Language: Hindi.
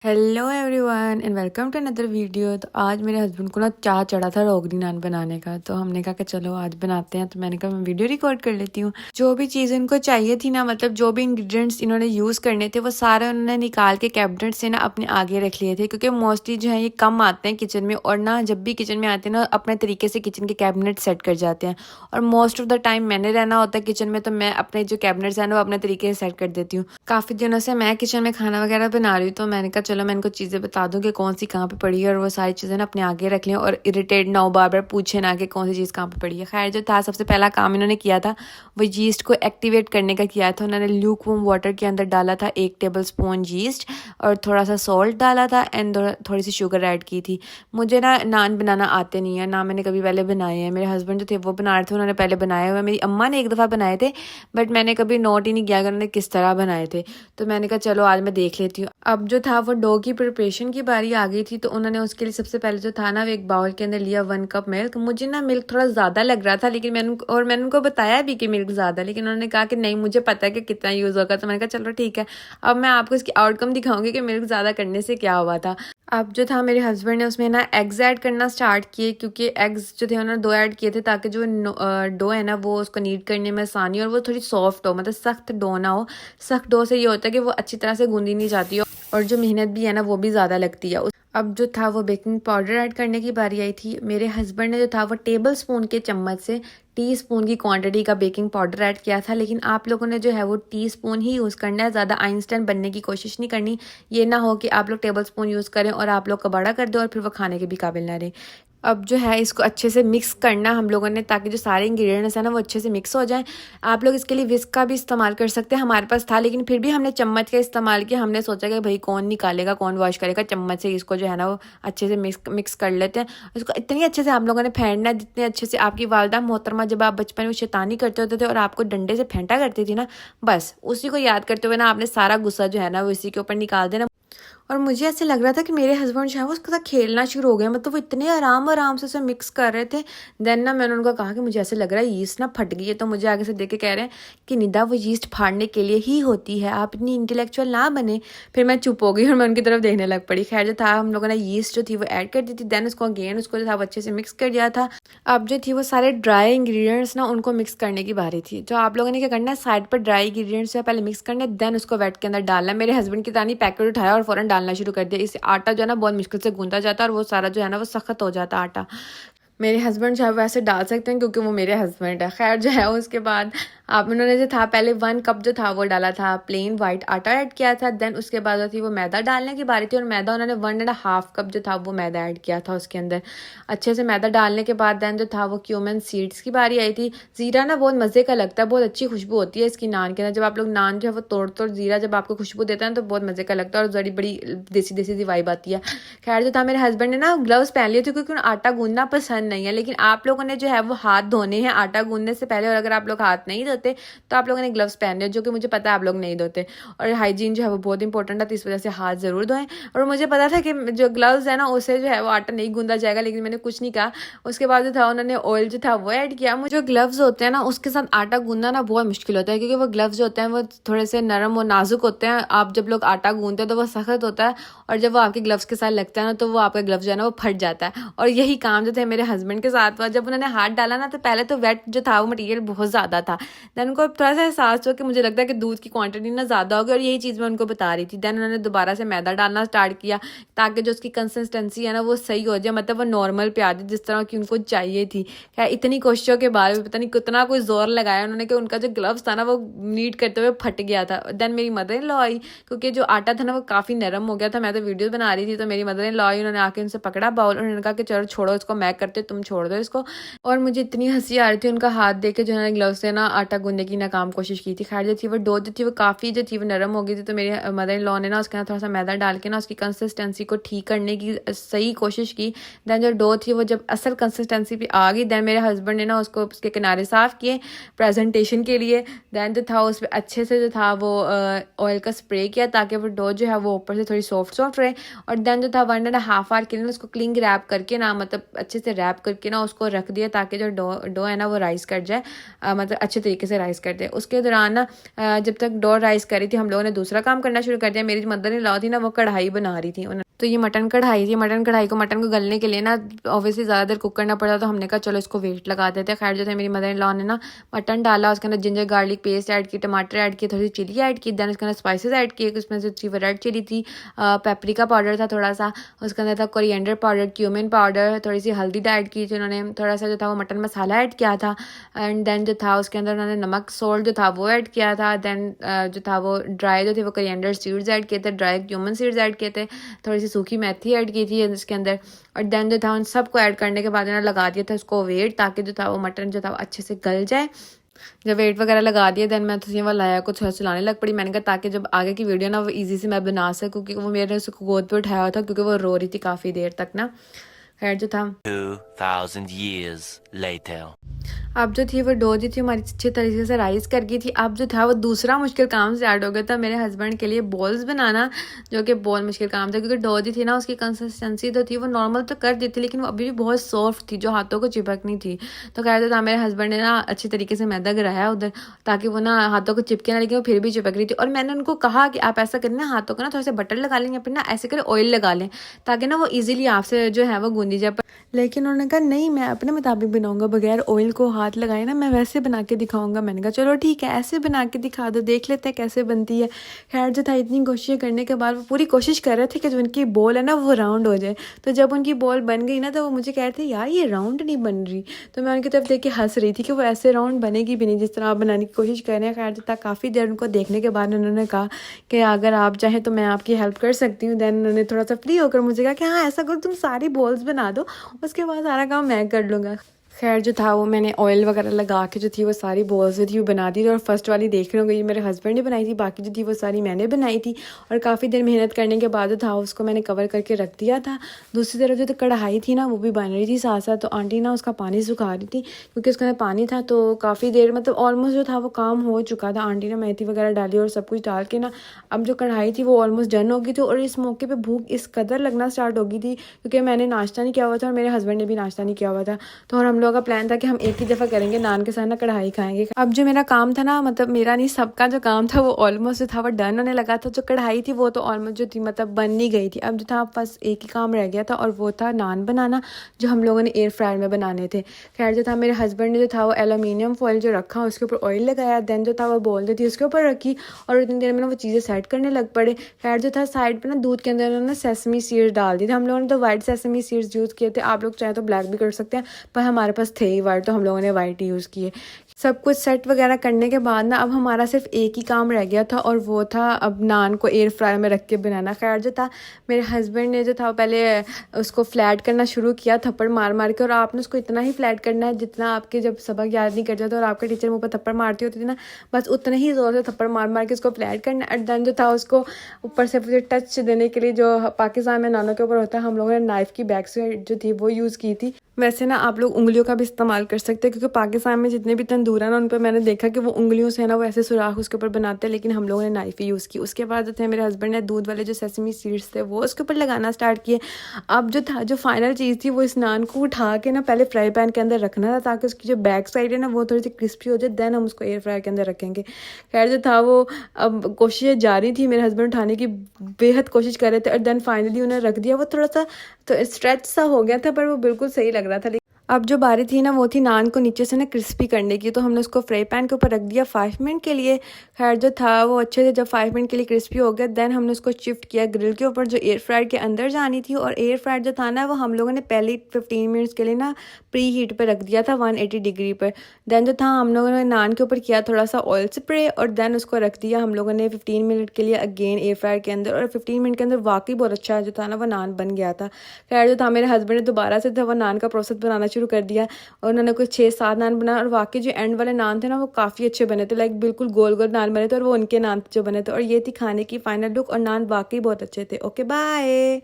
Hello everyone and welcome to another video. तो आज मेरे हस्बैंड को ना चाह चढ़ा था रोगनी नान बनाने का, तो हमने कहा कि चलो आज बनाते हैं। तो मैंने कहा मैं वीडियो रिकॉर्ड कर लेती हूँ। जो भी चीज़ इनको चाहिए थी ना, मतलब जो भी इंग्रेडिएंट्स इन्होंने यूज़ करने थे वो सारे उन्होंने निकाल के कैबिनेट से ना अपने आगे रख लिए थे, क्योंकि मोस्टली जो है ये कम आते हैं किचन में, और ना जब भी किचन में आते हैं ना अपने तरीके से किचन के कैबिनेट सेट कर जाते हैं। और मोस्ट ऑफ द टाइम मैंने रहना होता है किचन में, तो मैं अपने जो कैबिनेट्स हैं ना वो अपने तरीके से सेट कर देती हूँ। काफ़ी दिनों से मैं किचन में खाना वगैरह बना रही हूँ, तो मैंने कहा चलो मैं इनको चीज़ें बता दूं कि कौन सी कहाँ पे पड़ी है, और वो सारी चीज़ें ना अपने आगे रख लें और इरिटेट ना हो, बार बार पूछे ना कि कौन सी चीज़ कहाँ पे पड़ी है। खैर जो था सबसे पहला काम इन्होंने किया था वो यीस्ट को एक्टिवेट करने का किया था। उन्होंने ल्यूक वार्म वाटर के अंदर डाला था 1 टेबल स्पून यीस्ट, और थोड़ा सा सॉल्ट डाला था एंड थोड़ी सी शुगर ऐड की थी। मुझे ना नान बनाना आते नहीं है, ना मैंने कभी पहले बनाए हैं। मेरे हस्बैंड जो थे वो बना रहे थे, उन्होंने पहले बनाए हुए। मेरी अम्मा ने एक दफ़ा बनाए थे, बट मैंने कभी नोट ही नहीं किया कि उन्होंने किस तरह बनाए थे। तो मैंने कहा चलो आज मैं देख लेती हूँ। अब जो था वो डो की प्रिपरेशन की बारी आ गई थी, तो उन्होंने उसके लिए सबसे पहले जो था ना वो एक बाउल के अंदर लिया 1 कप मिल्क। मुझे ना मिल्क थोड़ा ज़्यादा लग रहा था, लेकिन मैंने उनको बताया भी कि मिल्क ज़्यादा, लेकिन उन्होंने कहा कि नहीं मुझे पता है कि कितना यूज़ होगा। तो मैंने कहा चलो ठीक है, अब मैं आपको इसकी आउटकम दिखाऊंगी कि मिल्क ज़्यादा करने से क्या हुआ था। अब जो था मेरे हस्बैंड ने उसमें ना एग्स ऐड करना स्टार्ट किए, क्योंकि एग्स जो थे उन्होंने 2 ऐड किए थे ताकि जो डो है ना वो उसको नीड करने में आसानी और वो थोड़ी सॉफ्ट हो, मतलब सख्त डो ना हो। सख्त डो से ये होता है कि वो अच्छी तरह से गूंदी नहीं जाती हो, और जो मेहनत भी है ना वो भी ज़्यादा लगती है। अब जो था वो बेकिंग पाउडर ऐड करने की बारी आई थी। मेरे हस्बैंड ने जो था वो टेबल स्पून के चम्मच से टीस्पून की क्वांटिटी का बेकिंग पाउडर ऐड किया था, लेकिन आप लोगों ने जो है वो टीस्पून ही यूज़ करना है, ज़्यादा आइंस्टाइन बनने की कोशिश नहीं करनी। ये ना हो कि आप लोग टेबल स्पून यूज़ करें और आप लोग कबाड़ा कर दो और फिर वो खाने के भी काबिल ना रहे। अब जो है इसको अच्छे से मिक्स करना हम लोगों ने, ताकि जो सारे इंग्रेडिएंट्स हैं ना वो अच्छे से मिक्स हो जाएं। आप लोग इसके लिए विस्क का भी इस्तेमाल कर सकते हैं, हमारे पास था, लेकिन फिर भी हमने चम्मच का इस्तेमाल किया। हमने सोचा कि भाई कौन निकालेगा कौन वॉश करेगा, चम्मच से इसको जो है ना वो अच्छे से मिक्स कर लेते हैं। इसको इतनी अच्छे से हम लोगों ने फेंटना है जितने अच्छे से आपकी वालदा मोहतरमा जब आप बचपन में शैतानी करते होते थे और आपको डंडे से फेंटा करती थी ना, बस उसी को याद करते हुए ना आपने सारा गुस्सा जो है ना वो इसी के ऊपर निकाल देना। और मुझे ऐसे लग रहा था कि मेरे हस्बैंड जो है वो उसके साथ खेलना शुरू हो गया, मतलब वो इतने आराम आराम से उसे मिक्स कर रहे थे। देन ना मैंने उनको कहा कि मुझे ऐसे लग रहा है यीस्ट ना फट गई है। तो मुझे आगे से देख के कह रहे हैं कि निदा वो यीस्ट फाड़ने के लिए ही होती है, आप इतनी इंटेलेक्चुअल ना बने। फिर मैं चुप हो गई और मैं उनकी तरफ देखने लग पड़ी। खैर जो था हम लोगों ने यीस्ट जो थी वो ऐड कर दी थी, देन उसको अगेन उसको जो था अच्छे से मिक्स कर दिया था। अब जो थी वो सारे ड्राई इंग्रेडिएंट्स ना उनको मिक्स करने की बारी थी। जो आप लोगों ने क्या करना है, साइड पर ड्राई इंग्रेडिएंट्स जो पहले मिक्स करना है, देन उसको वेट के अंदर डालना है। मेरे हस्बैंड की तानी पैकेट उठाया और फौरन डालना शुरू कर दिया। इससे आटा जो है ना बहुत मुश्किल से गूंदा जाता है और वो सारा जो है ना वो सख्त हो जाता आटा। मेरे हस्बैंड जो है वैसे डाल सकते हैं क्योंकि वो मेरे हस्बैंड है। खैर जो है उसके बाद आप उन्होंने जो था पहले 1 कप जो था वो डाला था प्लेन वाइट आटा ऐड किया था। देन उसके बाद जो थी वो मैदा डालने की बारी थी, और मैदा उन्होंने 1.5 कप जो था वो मैदा ऐड किया था उसके अंदर। अच्छे से मैदा डालने के बाद देन जो था वो क्यूमन सीड्स की बारी आई थी। ज़ीरा ना बहुत मज़े का लगता है, बहुत अच्छी खुशबू होती है इसकी नान के अंदर। जब आप लोग नान जो है वो तोड़ ज़ीरा जब आपको खुशबू देता है तो बहुत मज़े का लगता है और बड़ी बड़ी देसी देसी सी वाइब आती है। खैर जो था मेरे हस्बैंड ने ना ग्लव्स पहन लिए थे क्योंकि उन्हें आटा गूंदना पसंद नहीं है, लेकिन आप लोगों ने जो है वो हाथ धोने हैं आटा गूंदने से पहले, और अगर आप लोग हाथ नहीं धोते तो आप लोगों ने ग्लव्स पहने हैं, जो कि मुझे पता है आप लोग नहीं धोते। और हाइजीन जो है वो बहुत इंपॉर्टेंट है, तो इस वजह से हाथ ज़रूर धोएं। और मुझे पता था कि जो ग्लव्स है ना उससे जो है वो आटा नहीं गूंदा जाएगा, लेकिन मैंने कुछ नहीं कहा। उसके बाद जो था उन्होंने ऑयल जो था वो ऐड किया। मुझे जो ग्लव्स होते हैं ना उसके साथ आटा गूंदना ना बहुत मुश्किल होता है, क्योंकि वो ग्लव्स जो होते हैं वो थोड़े से नरम और नाजुक होते हैं। आप जब लोग आटा गूंदते हैं तो वो सख्त होता है, और जब वो आपके ग्लव्स के साथ लगता है ना तो वो आपका ग्लव्स जो है ना वो फट जाता है। और यही काम जो थे मेरे हस्बैंड के साथ हुआ। जब उन्होंने हाथ डाला ना तो पहले तो वेट जो था वो मटेरियल बहुत ज़्यादा था। देन उनको थोड़ा सा एहसास हुआ कि मुझे लगता है कि दूध की क्वांटिटी ना ज़्यादा होगी, और यही चीज़ मैं उनको बता रही थी। देन उन्होंने दोबारा से मैदा डालना स्टार्ट किया ताकि जो उसकी कंसिस्टेंसी है ना वो सही हो जाए, मतलब वो नॉर्मल पे आ जाए जिस तरह की उनको चाहिए थी। खैर इतनी कोशिशों के बाद पता नहीं कितना कोई जोर लगाया उन्होंने कि उनका जो ग्लव्स था ना वो नीट करते हुए फट गया था। देन मेरी मदर इन लॉ आई, क्योंकि जो आटा था ना वो काफ़ी नरम हो गया था। मैं तो वीडियो बना रही थी, तो मेरी मदर इन लॉ आई, उन्होंने आके उनसे पकड़ा बाउल, उन्होंने कहा कि चलो छोड़ो इसको, मैं करते तुम छोड़ दो इसको। और मुझे इतनी हंसी आ रही थी उनका हाथ देख के, जो है ग्लव्स से ना आटा गूंदने की नाकाम कोशिश की थी। खैर जो थी वो डो जो थी वो काफ़ी जो थी वो नरम हो गई थी, तो मेरे मदर इन लॉ ने ना उसके अंदर थोड़ा सा मैदा डाल के ना उसकी कंसिस्टेंसी को ठीक करने की सही कोशिश की। दैन जो डो थी वो जब असल कंसिस्टेंसी पे आ गई, दैन मेरे हस्बैंड ने ना उसको उसके किनारे साफ़ किए प्रेजेंटेशन के लिए। दैन जो था उस पर अच्छे से जो था वो ऑयल का स्प्रे किया ताकि वो डो जो है वो ऊपर से थोड़ी सॉफ्ट रहे। और दैन जो था 1.5 आवर के लिए उसको क्लिंग रैप करके ना, मतलब अच्छे से रैप टैप करके ना उसको रख दिया ताकि जो डो है ना वो राइस कर जाए, मतलब अच्छे तरीके से राइस कर दे। उसके दौरान ना जब तक डो राइस कर रही थी हम लोगों ने दूसरा काम करना शुरू कर दिया। मेरी मदर इन लॉ थी ना वो कढ़ाई बना रही थी, तो ये मटन कढ़ाई थी। मटन को गलने के लिए ना ऑब्वियसली ज़्यादा देर कुक करना पड़ा, तो हमने कहा चलो इसको वेट लगा देते हैं। खैर जो थे मेरी मदर इन लॉ ने ना मटन डाला, उसके अंदर जिंजर गार्लिक पेस्ट ऐड की, टमाटर ऐड किए, थोड़ी सी चिली ऐड की, देन उसके अंदर स्पाइसेस ऐड किए। उसमें से थी रेड चिली थी, पेपरिका पाउडर था थोड़ा सा, उसके अंदर था कोरिएंडर पाउडर, क्यूमिन पाउडर, थोड़ी सी हल्दी ऐड की थी उन्होंने, थोड़ा सा जो था वो मटन मसाला ऐड किया था, एंड देन जो था उसके अंदर उन्होंने नमक सोल्ट जो था वो ऐड किया था। देन जो था वो ड्राई जो थे वो कोरिएंडर सीड्स ऐड किए थे, ड्राई क्यूमिन सीड्स ऐड किए थे, थोड़ी सी सूखी मेथी ऐड की थी इसके अंदर, और देन जो था उन सबको ऐड करने के बाद इन्होंने लगा दिया था उसको वेट, ताकि जो था वो मटन जो था वो अच्छे से गल जाए। जब वेट वगैरह लगा दिया देन मैं तो वो लाया को थोड़ा चलाने लग पड़ी। मैंने कहा ताकि जब आगे की वीडियो ना वो इजी से मैं बना सकूँ, क्योंकि वो मेरे उसको गोद पे उठाया हुआ था क्योंकि वो रो रही थी काफ़ी देर तक ना। खैर जो था 2000 years later. अब जो थी वो डो जो थी हमारी अच्छी तरीके से राइस कर गई थी। अब जो था वो दूसरा मुश्किल काम स्टार्ट हो गया था मेरे हस्बैंड के लिए, बॉल्स बनाना, जो कि बहुत मुश्किल काम था क्योंकि डो जो थी ना उसकी कंसिस्टेंसी तो थी वो नॉर्मल तो कर दी थी लेकिन वो अभी भी बहुत सॉफ्ट थी जो हाथों को चिपकनी थी। तो कह रहा था मेरे हस्बैंड ने ना अच्छी तरीके से मैदा गिराया उधर ताकि वो ना हाथों को चिपके ना, लेकिन वो फिर भी चिपक रही थी। और मैंने उनको कहा कि आप ऐसा करें ना हाथों को ना थोड़ा सा बटर लगा लेंगे, फिर ना ऐसे करें ऑयल लगा लें ताकि ना वो ईजिली आपसे जो है वो गूंदी जाए। लेकिन उन्होंने कहा नहीं मैं अपने मुताबिक बनाऊंगा, बगैर ऑयल को हाथ लगाए ना मैं वैसे बना के दिखाऊंगा। मैंने कहा चलो ठीक है ऐसे बना के दिखा दो, देख लेते हैं कैसे बनती है। खैर जो था इतनी कोशिशें करने के बाद वो पूरी कोशिश कर रहे थे कि जो उनकी बॉल है ना वो राउंड हो जाए। तो जब उनकी बॉल बन गई ना तो वो मुझे कह रहे थे यार ये राउंड नहीं बन रही। तो मैं उनकी तरफ देख के हंस रही थी कि वो ऐसे राउंड बनेगी भी नहीं जिस तरह आप बनाने की कोशिश कर रहे हैं। खैर जो था काफ़ी देर उनको देखने के बाद उन्होंने कहा कि अगर आप चाहें तो मैं आपकी हेल्प कर सकती हूँ। देन उन्होंने थोड़ा सा फ्री होकर मुझे कहा कि हाँ ऐसा करो तुम सारी बॉल्स बना दो, उसके बाद सारा काम मैं कर लूँगा। खैर जो था वो मैंने ऑयल वगैरह लगा के जो थी वो सारी बॉल्स जो थी वो बना दी थी। और फर्स्ट वाली देख रही हूँ ये मेरे हस्बैंड ने बनाई थी, बाकी जो थी वो सारी मैंने बनाई थी। और काफ़ी देर मेहनत करने के बाद जो था उसको मैंने कवर करके रख दिया था। दूसरी तरफ जो तो कढ़ाई थी ना वो भी बन रही थी साथ साथ। तो आंटी ना उसका पानी सुखा रही थी क्योंकि उसके अंदर पानी था। तो काफ़ी देर मतलब ऑलमोस्ट जो था वो काम हो चुका था। आंटी ने मेथी वगैरह डाली और सब कुछ डाल के ना अब जो कढ़ाई थी वो ऑलमोस्ट डन हो गई थी। और इस मौके पर भूख इस कदर लगना स्टार्ट हो गई थी क्योंकि मैंने नाश्ता नहीं किया हुआ था और मेरे हस्बैंड ने भी नाश्ता नहीं किया हुआ था। तो और हम लोगों का प्लान था कि हम एक ही दफ़ा करेंगे नान के साथ ना कढ़ाई खाएंगे। अब जो मेरा काम था ना मतलब मेरा नहीं सबका जो काम था वो ऑलमोस्ट जो था वो डन होने लगा था। जो कढ़ाई थी वो तो ऑलमोस्ट जो थी मतलब बन नहीं गई थी। अब जो था बस एक ही काम रह गया था और वो था नान बनाना जो हम लोगों ने एयर फ्रायर में बनाने थे। खैर जो था मेरे हस्बैंड ने जो था वो एलुमिनियम फॉइल जो रखा उसके ऊपर ऑयल लगाया, देन जो था वो बोल दी थी उसके ऊपर रखी और इतनी देर में ना वो चीज़ें सेट करने लग पड़े। खैर जो था साइड पर ना दूध के अंदर उन्होंने सेसमी सीड्स डाल दी थी। हम लोगों ने तो वाइट सेसमी सीड्स यूज़ किए थे, आप लोग चाहे तो ब्लैक भी कर सकते हैं, पर हमारे पास थे ही वाइट तो हम लोगों ने वाइट यूज़ किए। सब कुछ सेट वगैरह करने के बाद ना अब हमारा सिर्फ एक ही काम रह गया था और वो था अब नान को एयर फ्रायर में रख के बनाना। खैर जो था मेरे हस्बैंड ने जो था पहले उसको फ्लैट करना शुरू किया थप्पड़ मार मार के। और आपने उसको इतना ही फ्लैट करना है जितना आपके जब सबक याद नहीं कर जाता और आपका टीचर मुँह पर थप्पड़ मारती होती थी ना, बस उतना ही ज़ोर से थप्पड़ मार मार के उसको फ्लैट करना। एंड देन जो था उसको ऊपर से फिर टच देने के लिए जो पाकिस्तान में नानों के ऊपर होता है हम लोगों ने नाइफ़ की बैक साइड जो थी वो यूज़ की थी। वैसे ना आप लोग उंगलियों का भी इस्तेमाल कर सकते हैं क्योंकि पाकिस्तान में जितने भी तंदूर है ना उन पर मैंने देखा कि वो उंगलियों से ना वो ऐसे सुराख उसके ऊपर बनाते हैं, लेकिन हम लोगों ने नाइफ ही यूज़ की। उसके बाद जो थे मेरे हस्बैंड ने दूध वाले जो सेसमी सीड्स थे वो उसके ऊपर लगाना स्टार्ट किए। अब जो था जो फाइनल चीज़ थी वो इस नान को उठा के ना पहले फ्राई पैन के अंदर रखना था ताकि उसकी जो बैक साइड है ना वो थोड़ी सी क्रिस्पी हो जाए, देन हम उसको एयर फ्राई के अंदर रखेंगे। खैर जो था वो अब कोशिशें जारी थी, मेरे हस्बैंड उठाने की बेहद कोशिश कर रहे थे और देन फाइनली उन्हें रख दिया। वो थोड़ा सा तो स्ट्रेच सा हो गया था पर वो बिल्कुल सही लग रहा था। अब जो बारी थी ना वो थी नान को नीचे से ना क्रिस्पी करने की, तो हमने उसको फ्राई पैन के ऊपर रख दिया 5 मिनट के लिए। खैर जो था वो अच्छे से जब 5 मिनट के लिए क्रिस्पी हो गया देन हमने उसको शिफ्ट किया ग्रिल के ऊपर जो एयर फ्रायर के अंदर जानी थी। और एयर फ्रायर जो था ना वो हम लोगों ने पहले 15 मिनट्स के लिए ना प्री हीट पर रख दिया था 180 डिग्री पर। देन जो था हम लोगों ने नान के ऊपर किया थोड़ा सा ऑयल स्प्रे और देन उसको रख दिया हम लोगों ने 15 मिनट के लिए अगेन एयर फ्रायर के अंदर। और 15 मिनट के अंदर वाकई बहुत अच्छा जो था ना वो नान बन गया था। खैर जो था मेरे हस्बैंड ने दोबारा से वो नान का प्रोसेस बनाना शुरू कर दिया और उन्होंने कुछ 6-7 नान बनाए और वाकई जो एंड वाले नान थे ना वो काफ़ी अच्छे बने थे, लाइक बिल्कुल गोल गोल नान बने थे और वो उनके नान जो बने थे। और ये थी खाने की फाइनल लुक और नान वाकई बहुत अच्छे थे। Okay bye.